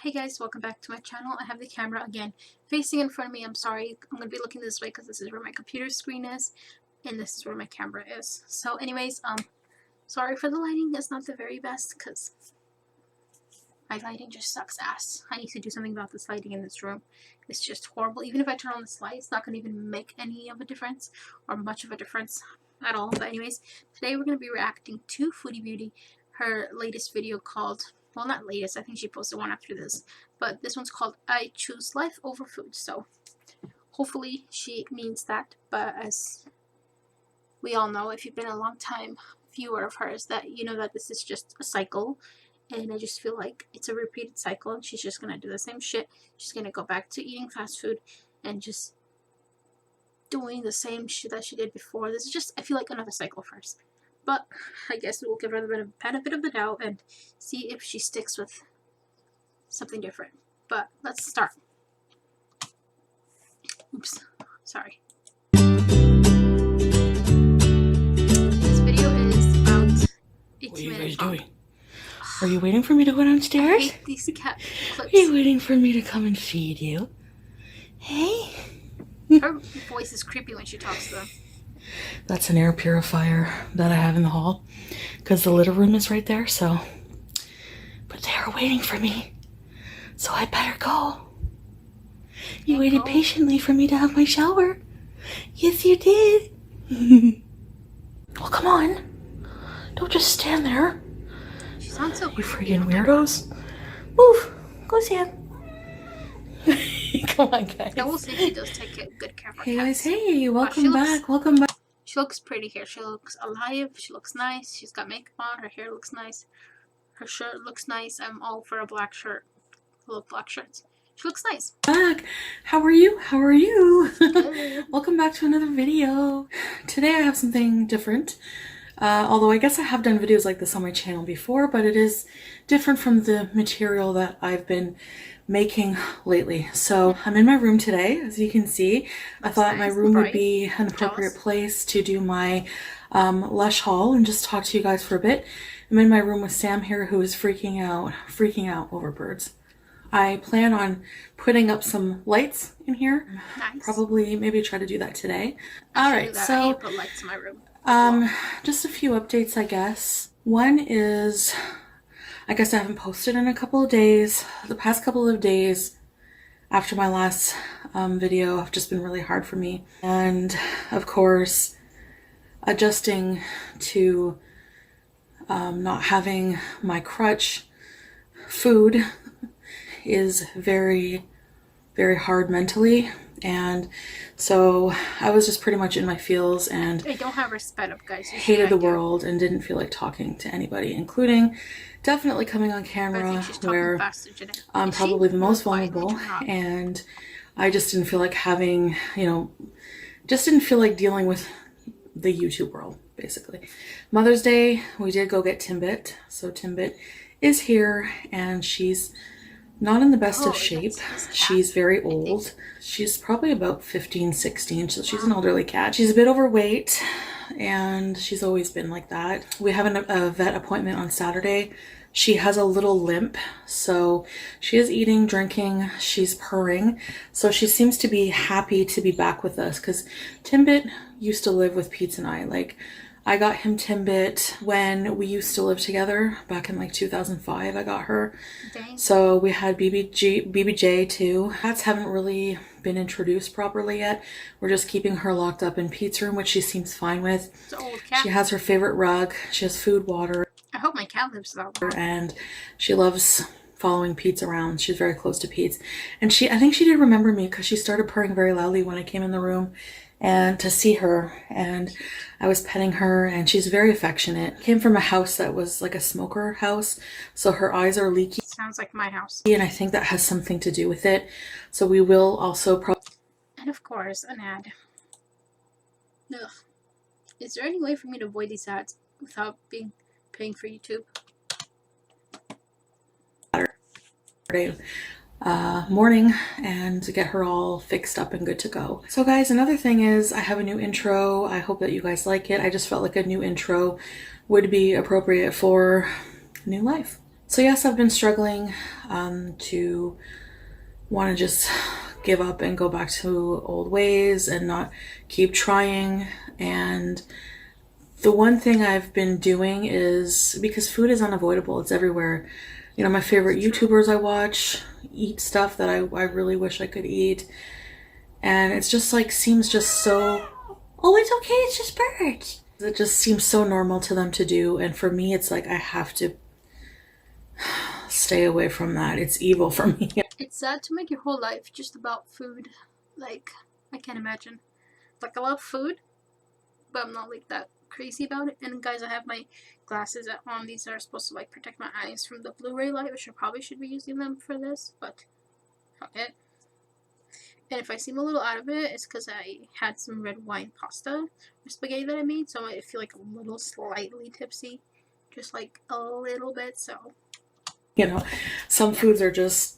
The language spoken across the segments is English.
Hey guys, welcome back to my channel. I have the camera again facing in front of me. I'm sorry, I'm going to be looking this way because this is where my computer screen is and this is where my camera is. So anyways, sorry for the lighting. It's not the very best because my lighting just sucks ass. I need to do something about this lighting in this room. It's just horrible. Even if I turn on this light, it's not going to even make any of a difference or much of a difference at all. But anyways, today we're going to be reacting to Foodie Beauty, her latest video called, well, not latest, I think she posted one after this, but this one's called I Choose Life Over Food. So hopefully she means that, but as we all know, if you've been a long time viewer of hers, that you know that this is just a cycle, and I just feel like it's a repeated cycle and she's just gonna do the same shit. She's gonna go back to eating fast food and just doing the same shit that she did before. This is just, I feel like, another cycle for us. But I guess we'll give her the benefit of the doubt and see if she sticks with something different. But let's start. Oops, sorry. This video is about 18 minutes. What are you guys doing? Are you waiting for me to go downstairs? I hate these cat clips. Are you waiting for me to come and feed you? Hey? Her voice is creepy when she talks to them. That's an air purifier that I have in the hall because the litter room is right there, so. But they are waiting for me, so I better go. You waited patiently for me to have my shower. Yes, you did. Well, come on. Don't just stand there. She sounds so creepy. You freaking weirdos. Move. Go, Sam. Come on, guys. I will say she does take good care of her Hey cats. guys, hey, welcome back. Welcome back. She looks pretty here. She looks alive. She looks nice. She's got makeup on. Her hair looks nice. Her shirt looks nice. I'm all for a black shirt. I love black shirts. She looks nice. Back. How are you? How are you? Good. Welcome back to another video. Today I have something different. Although I guess I have done videos like this on my channel before, but it is different from the material that I've been making lately. So I'm in my room today, as you can see. I thought my room would be an appropriate place to do my Lush haul and just talk to you guys for a bit. I'm in my room with Sam here, who is freaking out over birds. I plan on putting up some lights in here. Nice. Probably maybe try to do that today. Alright, so I need to put lights in my room. just a few updates, I guess. One is, I guess I haven't posted in a couple of days. The past couple of days after my last video have just been really hard for me. And of course, adjusting to not having my crutch food is very, very hard mentally. And so I was just pretty much in my feels and I don't have her sped up, guys. hated the world and didn't feel like talking to anybody, including definitely coming on camera where I'm probably the most vulnerable, and I just didn't feel like having, just didn't feel like dealing with the YouTube world, basically. Mother's Day, we did go get Timbit. So Timbit is here and she's not in the best of shape. She's very old. She's probably about 15, 16, so she's an elderly cat. She's a bit overweight, and she's always been like that. We have a vet appointment on Saturday. She has a little limp, so she is eating, drinking, she's purring, so she seems to be happy to be back with us, because Timbit used to live with Pete and I. Like, I got him Timbit when we used to live together back in like 2005. I got her. Dang. So we had BBJ too. Cats haven't really been introduced properly yet. We're just keeping her locked up in Pete's room, which she seems fine with. It's an old cat. She has her favorite rug. She has food, water. I hope my cat lives that long. And she loves following Pete's around. She's very close to Pete's. And I think she did remember me because she started purring very loudly when I came in the room and to see her, and I was petting her, and she's very affectionate. Came from a house that was like a smoker house, so her eyes are leaky. Sounds like my house. And I think that has something to do with it. So we will also and of course, an ad. Ugh. Is there any way for me to avoid these ads without paying for YouTube? Morning and to get her all fixed up and good to go. So guys, another thing is I have a new intro. I hope that you guys like it. I just felt like a new intro would be appropriate for new life. So yes, I've been struggling to want to just give up and go back to old ways and not keep trying. And the one thing I've been doing is, because food is unavoidable, it's everywhere. You know, my favorite YouTubers I watch eat stuff that I really wish I could eat. And it's just like, seems just so, oh, it's okay, it's just birds. It just seems so normal to them to do. And for me, it's like I have to stay away from that. It's evil for me. It's sad to make your whole life just about food. Like, I can't imagine. Like, I love food, but I'm not like that crazy about it. And guys, I have my glasses on. These are supposed to like protect my eyes from the Blu-ray light, which I probably should be using them for this, but fuck it. And if I seem a little out of it, it's because I had some red wine pasta or spaghetti that I made, so I feel like a little slightly tipsy, just like a little bit. So, you know, some foods are just,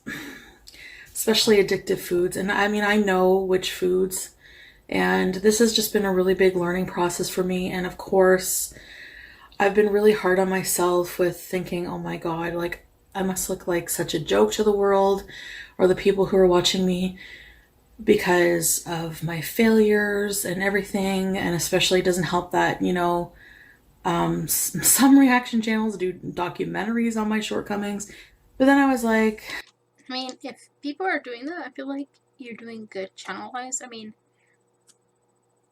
especially addictive foods, and I mean, I know which foods, and this has just been a really big learning process for me. And of course, I've been really hard on myself with thinking, oh my God, like I must look like such a joke to the world or the people who are watching me because of my failures and everything. And especially it doesn't help that, you know, some reaction channels do documentaries on my shortcomings. But then I was like, I mean, if people are doing that, I feel like you're doing good channel-wise. I mean,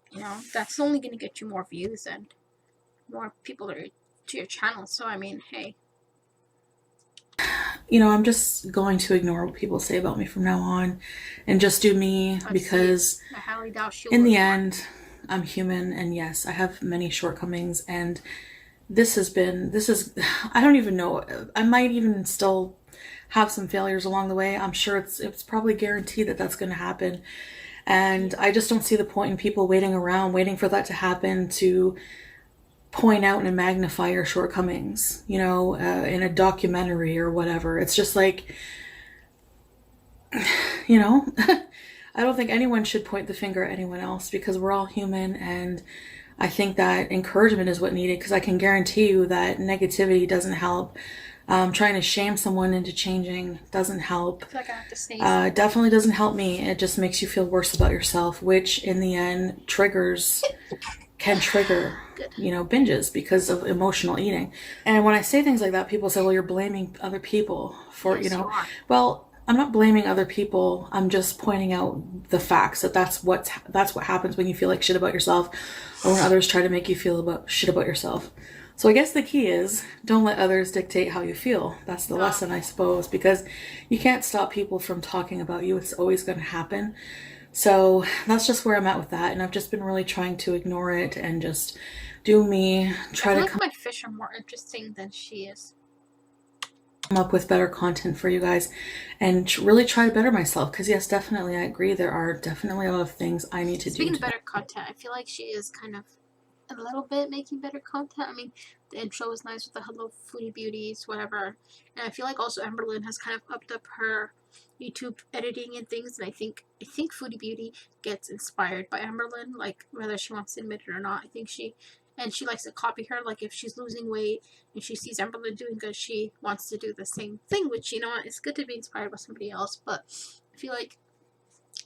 you know, that's only going to get you more views and more people to your channel. So, I mean, hey. You know, I'm just going to ignore what people say about me from now on and just do me, because in the end, I'm human, and yes, I have many shortcomings, and this is, I don't even know, I might even still have some failures along the way. I'm sure it's probably guaranteed that that's going to happen. And I just don't see the point in people waiting around, waiting for that to happen to point out and magnify your shortcomings, you know, in a documentary or whatever. It's just like, you know, I don't think anyone should point the finger at anyone else, because we're all human. And I think that encouragement is what needed, because I can guarantee you that negativity doesn't help. Trying to shame someone into changing doesn't help. I feel like I have to say definitely doesn't help me. It just makes you feel worse about yourself, which in the end can trigger, you know, binges because of emotional eating. And when I say things like that, people say, well, you're blaming other people for, yes, you know, well, I'm not blaming other people. I'm just pointing out the facts that that's what happens when you feel like shit about yourself, or when others try to make you feel shit about yourself. So I guess the key is, don't let others dictate how you feel. That's the lesson, I suppose, because you can't stop people from talking about you. It's always going to happen. So that's just where I'm at with that. And I've just been really trying to ignore it and just do me. I feel like my fish are more interesting than she is. Come up with better content for you guys and really try to better myself, because yes, definitely I agree, there are definitely a lot of things I need to do. Speaking of better content, I feel like she is kind of a little bit making better content. I mean, the intro was nice with the hello foodie beauties, whatever, and I feel like also Amberlynn has kind of upped up her YouTube editing and things, and I think Foodie Beauty gets inspired by Amberlynn, like whether she wants to admit it or not. I think she likes to copy her. Like if she's losing weight and she sees Amberlynn doing good, she wants to do the same thing, which, you know what, it's good to be inspired by somebody else. But I feel like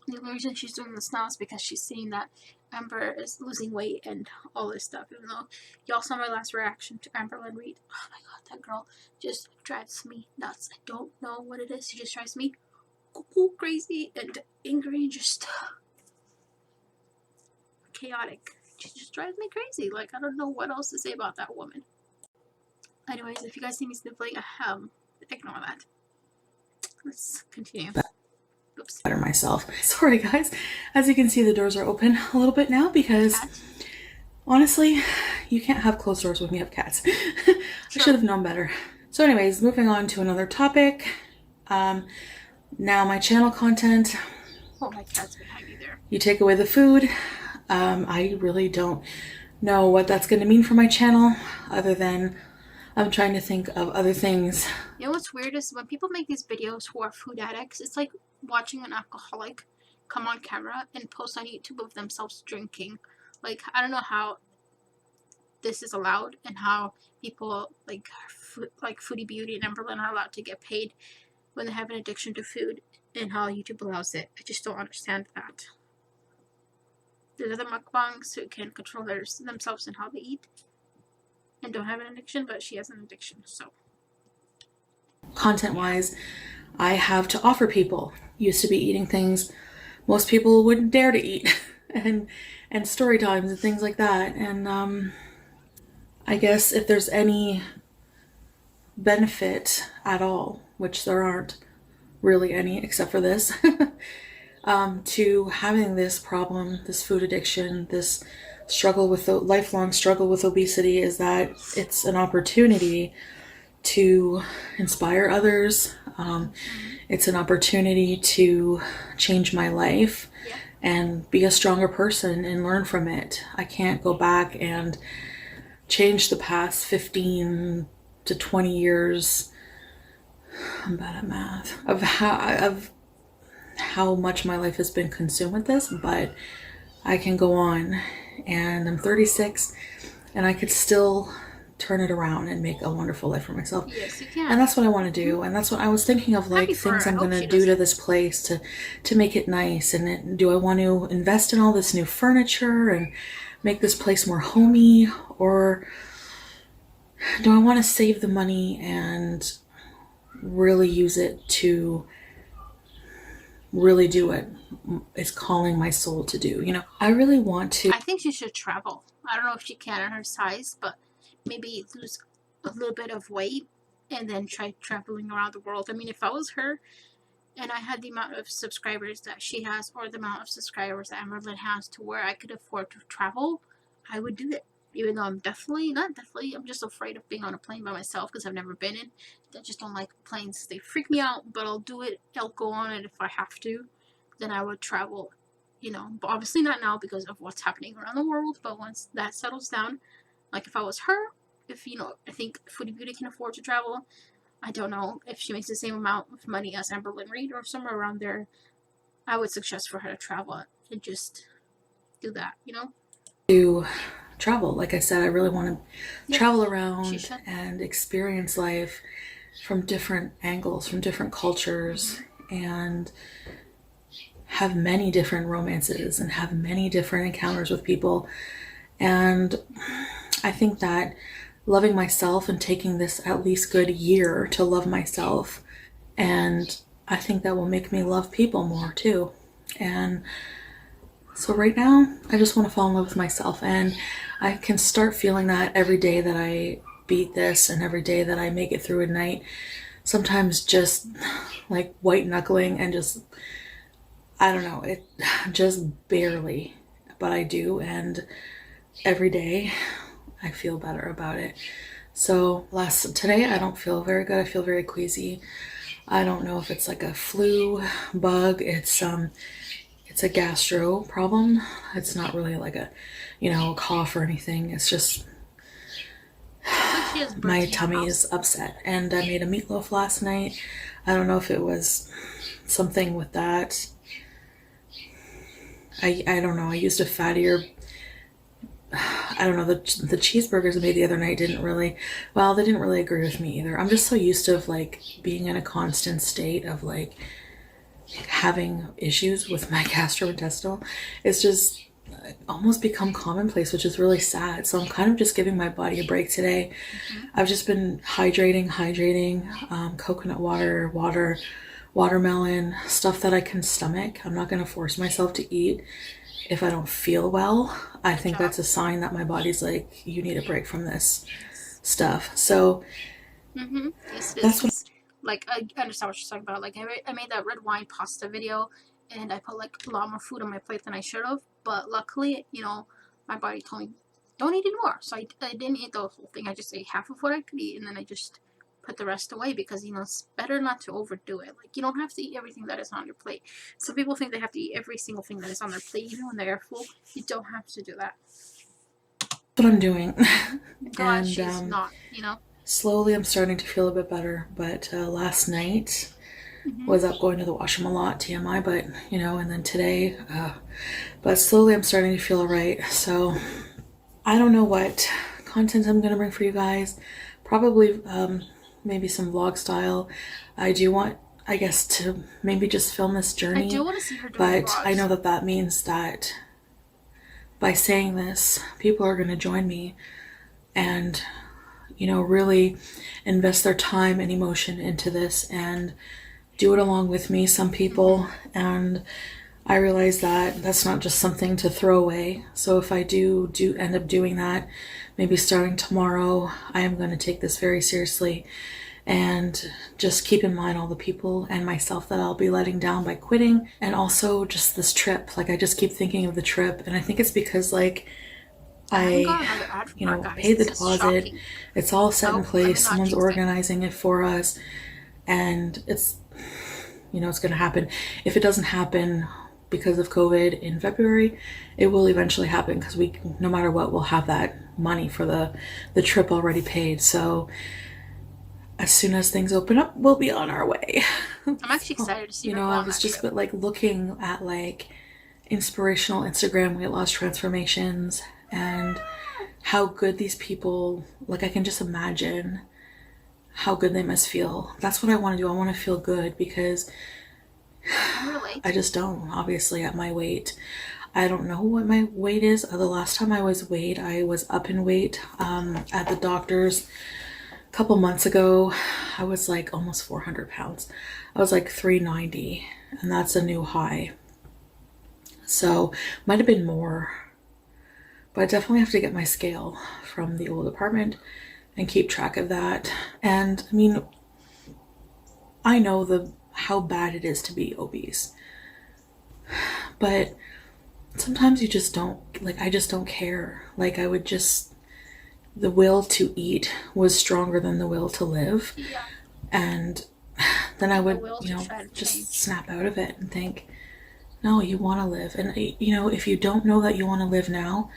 the only reason she's doing this now is because she's seeing that Amber is losing weight and all this stuff. Even though y'all saw my last reaction to Amberlynn Reed, oh my god, that girl just drives me nuts. I don't know what it is. She just drives me crazy and angry and just chaotic. She just drives me crazy. Like, I don't know what else to say about that woman. Anyways, if you guys see me sniffling, ignore that. Let's continue. Oops. Better myself. Sorry guys, as you can see, the doors are open a little bit now because honestly, you can't have closed doors when you have cats. I should have known better. So anyways, moving on to another topic. Now my channel content. Oh, my cat's behind me there. You take away the food. I really don't know what that's going to mean for my channel, other than I'm trying to think of other things. You know what's weird is when people make these videos who are food addicts, it's like watching an alcoholic come on camera and post on YouTube of themselves drinking. Like, I don't know how this is allowed and how people like Foodie Beauty and Emberlyn are allowed to get paid when they have an addiction to food, and how YouTube allows it. I just don't understand that. There's other mukbangs who can control themselves and how they eat and don't have an addiction, but she has an addiction. So content-wise, I have to offer people. Used to be eating things most people wouldn't dare to eat, and story times and things like that. And I guess if there's any benefit at all, which there aren't really any except for this, to having this problem, this food addiction, this struggle with the lifelong struggle with obesity, is that it's an opportunity to inspire others. It's an opportunity to change my life and be a stronger person and learn from it. I can't go back and change the past 15 to 20 years, I'm bad at math, of how much my life has been consumed with this, but I can go on, and I'm 36 and I could still turn it around and make a wonderful life for myself. Yes, you can. And that's what I want to do. And that's what I was thinking of, like things I'm going to do to this place to make it nice. And do I want to invest in all this new furniture and make this place more homey, or do I want to save the money and really use it to really do what it's calling my soul to do? You know, I really want to. I think she should travel. I don't know if she can in her size, but maybe lose a little bit of weight and then try traveling around the world. I mean, if I was her and I had the amount of subscribers that she has, or the amount of subscribers that Emberlyn has, to where I could afford to travel, I would do it. Even though I'm I'm just afraid of being on a plane by myself because I've never been in. I just don't like planes. They freak me out, but I'll do it. I'll go on it if I have to. Then I would travel, you know, but obviously not now because of what's happening around the world. But once that settles down, like if I was her, if, you know, I think Foodie Beauty can afford to travel. I don't know if she makes the same amount of money as Emberlyn Reed or somewhere around there. I would suggest for her to travel and just do that, you know? To travel. Like I said, I really want to travel around and experience life from different angles, from different cultures, and have many different romances and have many different encounters with people. And I think that loving myself and taking this at least good year to love myself, and I think that will make me love people more too. And so right now, I just want to fall in love with myself, and I can start feeling that every day that I beat this and every day that I make it through a night. Sometimes just like white knuckling and just, I don't know, it just barely, but I do. And every day I feel better about it. So today I don't feel very good. I feel very queasy. I don't know if it's like a flu bug. It's a gastro problem. It's not really like a, you know, cough or anything. It's just my tummy is upset. And I made a meatloaf last night. I don't know if it was something with that. I don't know. I used a fattier, I don't know, the cheeseburgers I made the other night they didn't really agree with me either. I'm just so used to like being in a constant state of like having issues with my gastrointestinal. It's just almost become commonplace, which is really sad. So I'm kind of just giving my body a break today. I've just been hydrating, coconut water, watermelon, stuff that I can stomach. I'm not going to force myself to eat if I don't feel well. I think that's a sign that my body's like, you need a break from this stuff. So that's what. Like, I understand what you're talking about. Like, I made that red wine pasta video, and I put, like, a lot more food on my plate than I should have. But luckily, you know, my body told me, don't eat anymore. So I didn't eat the whole thing. I just ate half of what I could eat, and then I just put the rest away because, you know, it's better not to overdo it. Like, you don't have to eat everything that is on your plate. Some people think they have to eat every single thing that is on their plate, even when they're full. You don't have to do that. That's what I'm doing. God, and she's not, you know. Slowly I'm starting to feel a bit better, but last night was up going to the washroom a lot, TMI, but, you know, and then today, but slowly I'm starting to feel all right. So I don't know what content I'm gonna bring for you guys. Probably maybe some vlog style. I do want, I guess, to maybe just film this journey. I do want to see her doing but vlogs. I know that that means that by saying this, people are going to join me and, you know, really invest their time and emotion into this and do it along with me, some people. And I realize that that's not just something to throw away. So if I do end up doing that, maybe starting tomorrow, I am going to take this very seriously and just keep in mind all the people and myself that I'll be letting down by quitting. And also just this trip. Like, I just keep thinking of the trip, and I think it's because, like, I you know, paid the deposit. It's all set in place. Someone's organizing it for us, and it's, you know, it's going to happen. If it doesn't happen because of COVID in February, it will eventually happen, because we, no matter what, we'll have that money for the trip already paid. So as soon as things open up, we'll be on our way. I'm actually excited to see. You know, I was just like looking at like inspirational Instagram weight loss transformations and how good these people, like, I can just imagine how good they must feel. That's what I want to do. I want to feel good, because I just don't, obviously, at my weight. I don't know what my weight is. The last time I was weighed, I was up in weight at the doctor's a couple months ago. I was like almost 400 pounds. I was like 390, and that's a new high. So might have been more, but I definitely have to get my scale from the old apartment and keep track of that. And I mean, I know how bad it is to be obese, but sometimes you just don't, like, I just don't care. Like, I would just, the will to eat was stronger than the will to live. Yeah. And then I would, you know, just snap out of it and think, no, you want to live. And, you know, if you don't know that you want to live now,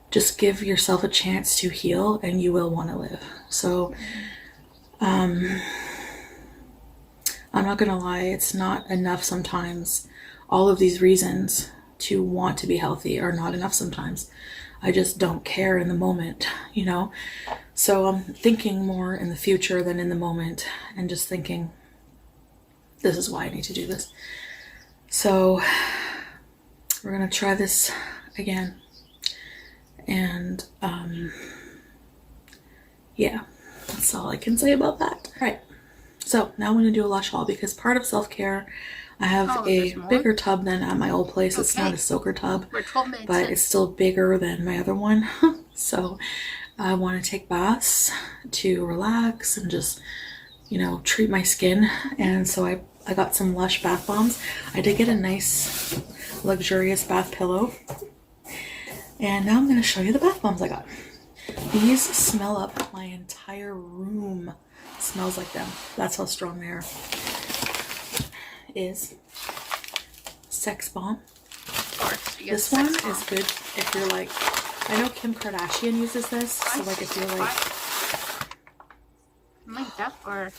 just give yourself a chance to heal, and you will want to live. So, I'm not gonna lie, it's not enough sometimes. All of these reasons to want to be healthy are not enough sometimes. I just don't care in the moment, you know? So I'm thinking more in the future than in the moment, and just thinking, this is why I need to do this. So we're gonna try this again. And yeah, that's all I can say about that. All right, so now I'm gonna do a Lush haul, because part of self-care, I have a bigger tub than at my old place. It's not a soaker tub, but it's still bigger than my other one. So I want to take baths to relax and just, you know, treat my skin. And so I got some Lush bath bombs. I did get a nice luxurious bath pillow. And now I'm going to show you the bath bombs I got. These smell up. My entire room smells like them. That's how strong they are. Is Sex Bomb. This one is good if you're like, I know Kim Kardashian uses this, so like if you're like that, or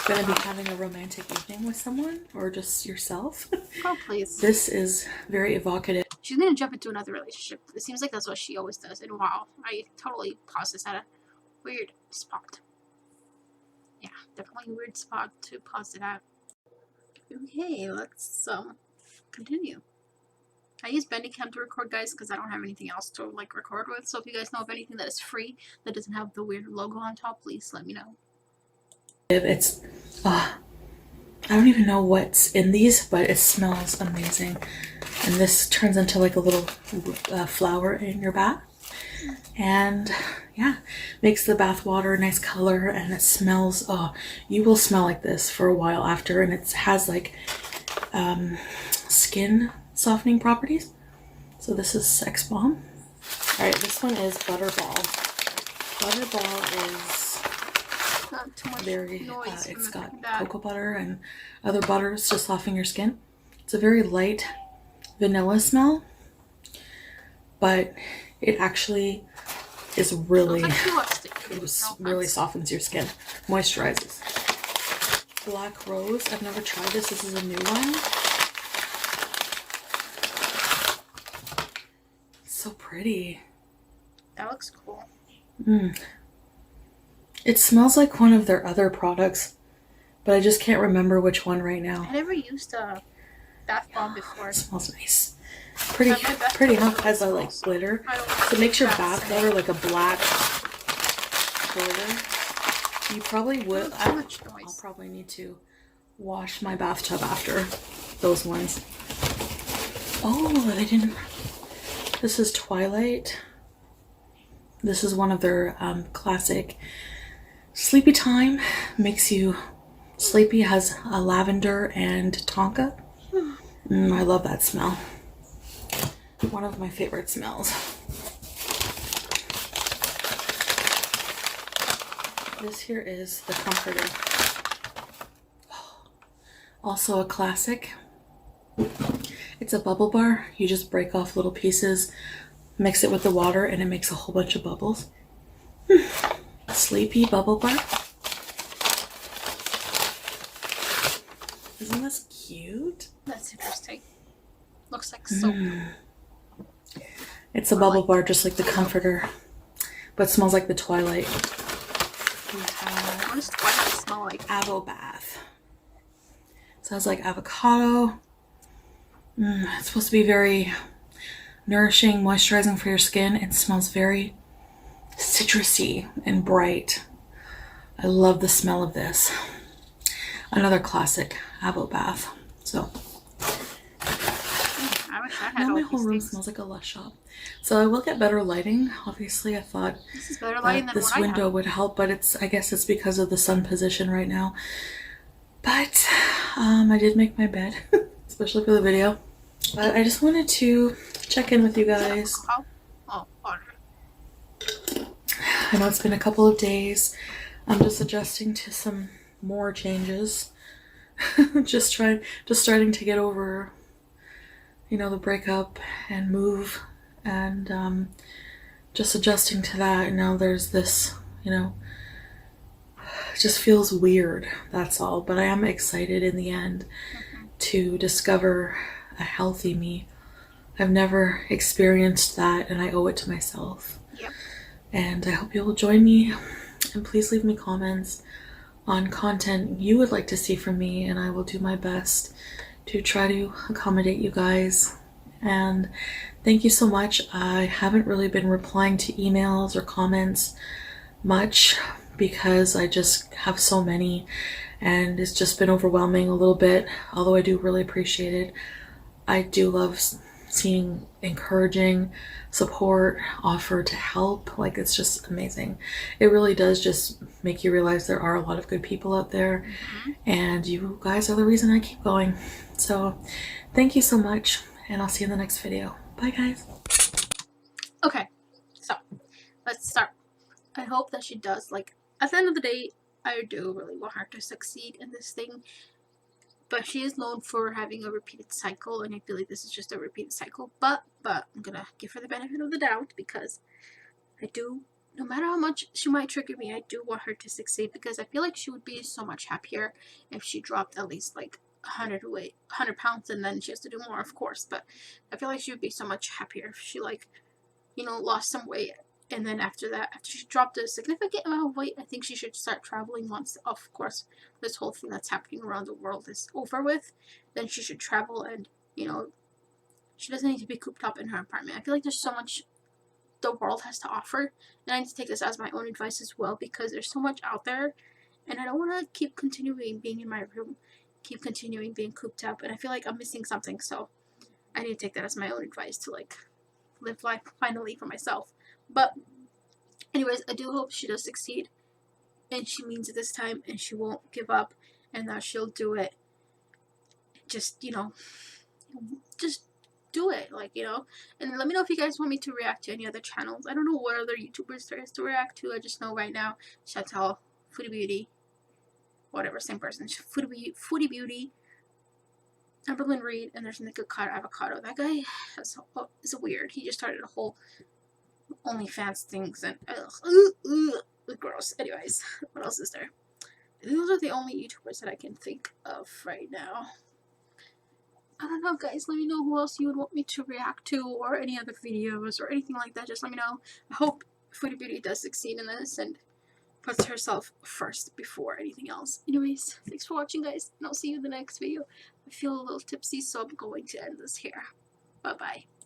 gonna be having a romantic evening with someone or just yourself. Oh, please. This is very evocative. She's gonna jump into another relationship. It seems like that's what she always does. And wow, I totally paused this at a weird spot. Yeah, definitely a weird spot to pause it at. Okay, let's continue. I use Bandicam to record, guys, because I don't have anything else to like record with. So if you guys know of anything that is free that doesn't have the weird logo on top, please let me know. It's I don't even know what's in these, but it smells amazing. And this turns into like a little flower in your bath. And yeah, makes the bath water a nice color, and it smells, oh, you will smell like this for a while after. And it has like skin softening properties. So this is Sex Bomb. All right, this one is Butterball. Butterball is not too much very noise. It's got cocoa butter and other butters to soften your skin. It's a very light vanilla smell, but it actually is really, it really softens your skin, moisturizes. Black Rose, I've never tried this. This is a new one. So pretty. That looks cool. It smells like one of their other products, but I just can't remember which one right now. I never used a bath bomb before. It smells nice. Pretty huh? Has a like glitter. So it makes your bath water like a black glitter. You probably would. I'll probably need to wash my bathtub after those ones. Oh, they didn't. This is Twilight. This is one of their classic sleepy time. Makes you sleepy. Has a lavender and tonka. I love that smell. One of my favorite smells. This here is the comforter. Also a classic. It's a bubble bar. You just break off little pieces, mix it with the water, and it makes a whole bunch of bubbles. Sleepy bubble bar. Isn't this cute? That's interesting. Looks like soap. It's a bubble bar just like the comforter, but smells like the Twilight. What does Twilight smell like? Avo bath. Smells like avocado. It's supposed to be very nourishing, moisturizing for your skin. It smells very citrusy and bright. I love the smell of this. Another classic Avo bath. So I wish I had now all my whole room things. smells like a Lush shop. So I will get better lighting. Obviously, I thought this is better lighting than this window would help, but I guess it's because of the sun position right now. But I did make my bed, especially for the video. But I just wanted to check in with you guys. Oh, water. I know it's been a couple of days. I'm just adjusting to some more changes. just starting to get over, the breakup and move, and just adjusting to that. And now there's this, it just feels weird. That's all. But I am excited in the end to discover a healthy me. I've never experienced that, and I owe it to myself. Yep. And I hope you'll join me, and please leave me comments on content you would like to see from me, and I will do my best to try to accommodate you guys. And thank you so much. I haven't really been replying to emails or comments much because I just have so many, and it's just been overwhelming a little bit, although I do really appreciate it. I do love seeing encouraging support offered to help. Like, it's just amazing. It really does just make you realize there are a lot of good people out there, and you guys are the reason I keep going. So thank you so much, and I'll see you in the next video. Bye guys. Okay, so let's start. I hope that she does, like, at the end of the day, I do really want her to succeed in this thing. But she is known for having a repeated cycle, and I feel like this is just a repeated cycle. But I'm gonna give her the benefit of the doubt, because I do, no matter how much she might trigger me, I do want her to succeed, because I feel like she would be so much happier if she dropped at least like 100 pounds, and then she has to do more, of course. But I feel like she would be so much happier if she, like, lost some weight. And then after that, after she dropped a significant amount of weight, I think she should start traveling once, of course, this whole thing that's happening around the world is over with. Then she should travel, and, she doesn't need to be cooped up in her apartment. I feel like there's so much the world has to offer, and I need to take this as my own advice as well, because there's so much out there, and I don't want to keep continuing being in my room, keep continuing being cooped up, and I feel like I'm missing something, so I need to take that as my own advice to, like, live life finally for myself. But anyways, I do hope she does succeed, and she means it this time, and she won't give up, and that she'll do it. Just, just do it, like, and let me know if you guys want me to react to any other channels. I don't know what other YouTubers there is to react to. I just know right now Chantal, Foodie Beauty, whatever, same person, Foodie Beauty, Amberlyn Reed, and there's Nick Avocado. That guy is weird. He just started a whole OnlyFans things, and gross. Anyways, what else is there? Those are the only YouTubers that I can think of right now. I don't know, guys. Let me know who else you would want me to react to, or any other videos, or anything like that. Just let me know. I hope Foodie Beauty does succeed in this and puts herself first before anything else. Anyways, thanks for watching, guys, and I'll see you in the next video. I feel a little tipsy, so I'm going to end this here. Bye-bye.